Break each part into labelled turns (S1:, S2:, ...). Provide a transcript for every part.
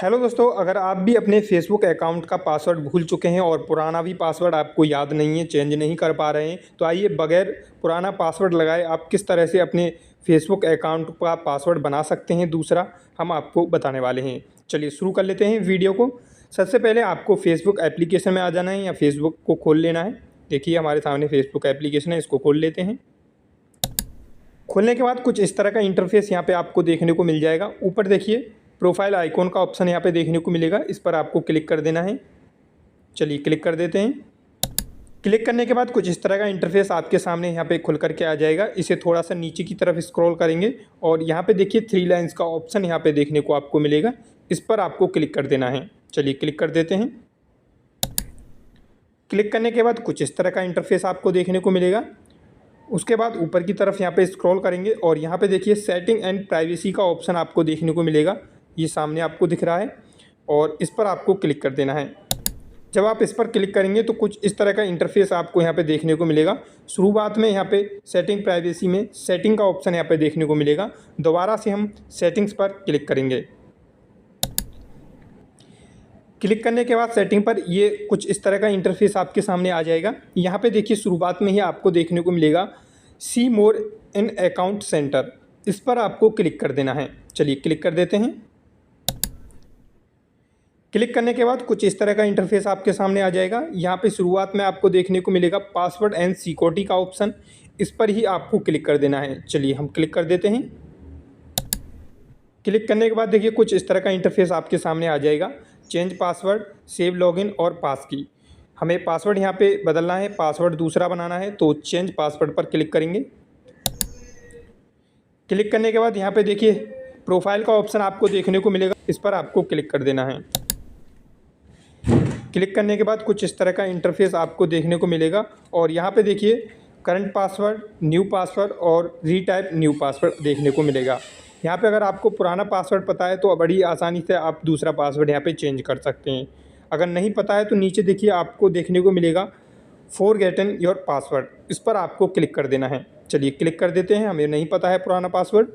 S1: Hello दोस्तों, अगर आप भी अपने फेसबुक अकाउंट का पासवर्ड भूल चुके हैं और पुराना भी पासवर्ड आपको याद नहीं है, चेंज नहीं कर पा रहे हैं, तो आइए बगैर पुराना पासवर्ड लगाए आप किस तरह से अपने फेसबुक अकाउंट का पासवर्ड बना सकते हैं दूसरा, हम आपको बताने वाले हैं। चलिए शुरू कर लेते हैं वीडियो को। सबसे पहले आपको फेसबुक एप्लीकेशन में आ जाना है या फेसबुक को खोल लेना है। देखिए हमारे सामने फेसबुक एप्लीकेशन है, इसको खोल लेते हैं। खोलने के बाद कुछ इस तरह का इंटरफेस यहाँ पे आपको देखने को मिल जाएगा। ऊपर देखिए प्रोफाइल आइकॉन का ऑप्शन यहाँ पे देखने को मिलेगा, इस पर आपको क्लिक कर देना है। चलिए क्लिक कर देते हैं। क्लिक करने के बाद कुछ इस तरह का इंटरफेस आपके सामने यहाँ पे खुल करके आ जाएगा। इसे थोड़ा सा नीचे की तरफ स्क्रॉल करेंगे और यहाँ पे देखिए 3 लाइन्स का ऑप्शन यहाँ पे देखने को आपको मिलेगा, इस पर आपको क्लिक कर देना है। चलिए क्लिक कर देते हैं। क्लिक करने के बाद कुछ इस तरह का इंटरफेस आपको देखने को मिलेगा। उसके बाद ऊपर की तरफ यहाँ पे स्क्रॉल करेंगे और यहाँ पे देखिए सेटिंग एंड प्राइवेसी का ऑप्शन आपको देखने को मिलेगा, ये सामने आपको दिख रहा है और इस पर आपको क्लिक कर देना है। जब आप इस पर क्लिक करेंगे तो कुछ इस तरह का इंटरफेस आपको यहाँ पे देखने को मिलेगा। शुरुआत में यहाँ पे सेटिंग प्राइवेसी में सेटिंग का ऑप्शन यहाँ पे देखने को मिलेगा। दोबारा से हम सेटिंग्स पर क्लिक करेंगे। क्लिक करने के बाद सेटिंग पर ये कुछ इस तरह का इंटरफेस आपके सामने आ जाएगा। यहाँ पे देखिए शुरुआत में ही आपको देखने को मिलेगा सी मोर इन अकाउंट सेंटर, इस पर आपको क्लिक कर देना है। चलिए क्लिक कर देते हैं। क्लिक करने के बाद कुछ इस तरह का इंटरफेस आपके सामने आ जाएगा। यहाँ पे शुरुआत में आपको देखने को मिलेगा पासवर्ड एंड सिक्योरिटी का ऑप्शन, इस पर ही आपको क्लिक कर देना है। चलिए हम क्लिक कर देते हैं। क्लिक करने के बाद देखिए कुछ इस तरह का इंटरफेस आपके सामने आ जाएगा। चेंज पासवर्ड, सेव लॉगिन और पास की। हमें पासवर्ड यहाँ पे बदलना है, पासवर्ड दूसरा बनाना है, तो चेंज पासवर्ड पर क्लिक करेंगे। क्लिक करने के बाद यहाँ पे देखिए प्रोफाइल का ऑप्शन आपको देखने को मिलेगा, इस पर आपको क्लिक कर देना है। क्लिक करने के बाद कुछ इस तरह का इंटरफेस आपको देखने को मिलेगा और यहाँ पे देखिए करंट पासवर्ड, न्यू पासवर्ड और रीटाइप न्यू पासवर्ड देखने को मिलेगा। यहाँ पे अगर आपको पुराना पासवर्ड पता है तो बड़ी आसानी से आप दूसरा पासवर्ड यहाँ पे चेंज कर सकते हैं। अगर नहीं पता है तो नीचे देखिए आपको देखने को मिलेगा फॉरगेटन योर पासवर्ड, इस पर आपको क्लिक कर देना है। चलिए क्लिक कर देते हैं, हमें नहीं पता है पुराना पासवर्ड।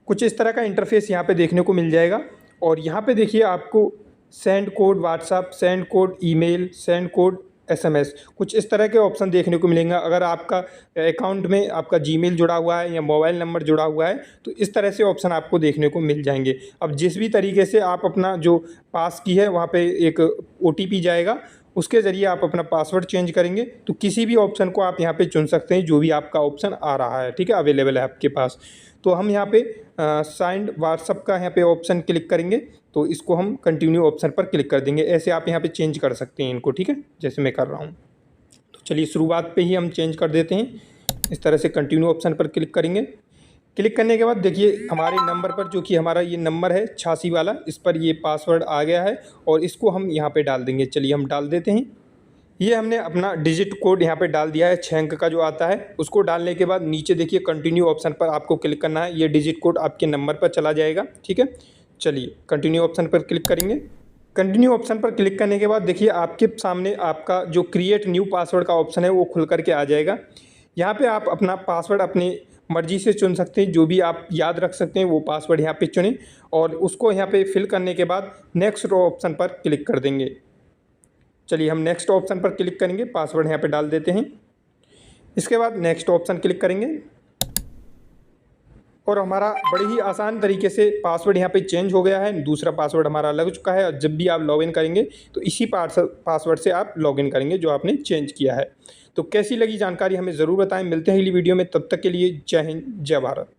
S1: कुछ इस तरह का इंटरफेस यहाँ पे देखने को मिल जाएगा और यहाँ पे देखिए आपको send code WhatsApp, send code email, send code SMS, कुछ इस तरह के ऑप्शन देखने को मिलेंगे। अगर आपका अकाउंट में आपका जीमेल जुड़ा हुआ है या मोबाइल नंबर जुड़ा हुआ है तो इस तरह से ऑप्शन आपको देखने को मिल जाएंगे। अब जिस भी तरीके से आप अपना जो पास की है वहाँ पे एक ओटीपी जाएगा, उसके ज़रिए आप अपना पासवर्ड चेंज करेंगे तो किसी भी ऑप्शन को आप यहाँ पे चुन सकते हैं, जो भी आपका ऑप्शन आ रहा है, ठीक है, अवेलेबल है आपके पास। तो हम यहाँ पे साइंड व्हाट्सअप का यहाँ पे ऑप्शन क्लिक करेंगे तो इसको हम कंटिन्यू ऑप्शन पर क्लिक कर देंगे। ऐसे आप यहाँ पे चेंज कर सकते हैं इनको, ठीक है, जैसे मैं कर रहा हूँ। तो चलिए शुरुआत पे ही हम चेंज कर देते हैं। इस तरह से कंटिन्यू ऑप्शन पर क्लिक करेंगे। क्लिक करने के बाद देखिए हमारे नंबर पर, जो कि हमारा ये नंबर है 86 वाला, इस पर ये पासवर्ड आ गया है और इसको हम यहाँ पे डाल देंगे। चलिए हम डाल देते हैं। ये हमने अपना डिजिट कोड यहाँ पे डाल दिया है, 6 अंक का जो आता है, उसको डालने के बाद नीचे देखिए कंटिन्यू ऑप्शन पर आपको क्लिक करना है। ये डिजिट कोड आपके नंबर पर चला जाएगा, ठीक है। चलिए कंटिन्यू ऑप्शन पर क्लिक करेंगे। कंटिन्यू ऑप्शन पर क्लिक करने के बाद देखिए आपके सामने आपका जो क्रिएट न्यू पासवर्ड का ऑप्शन है वो खुल करके आ जाएगा। यहाँ पे आप अपना पासवर्ड अपनी मर्जी से चुन सकते हैं, जो भी आप याद रख सकते हैं वो पासवर्ड यहाँ पे चुनें और उसको यहाँ पे फिल करने के बाद नेक्स्ट ऑप्शन पर क्लिक कर देंगे। चलिए हम नेक्स्ट ऑप्शन पर क्लिक करेंगे, पासवर्ड यहाँ पे डाल देते हैं। इसके बाद नेक्स्ट ऑप्शन क्लिक करेंगे और हमारा बड़े ही आसान तरीके से पासवर्ड यहाँ पे चेंज हो गया है। दूसरा पासवर्ड हमारा लग चुका है और जब भी आप लॉगिन करेंगे तो इसी पासवर्ड से आप लॉगिन करेंगे जो आपने चेंज किया है। तो कैसी लगी जानकारी हमें ज़रूर बताएं। मिलते हैं अगली वीडियो में, तब तक के लिए जय हिंद, जय भारत।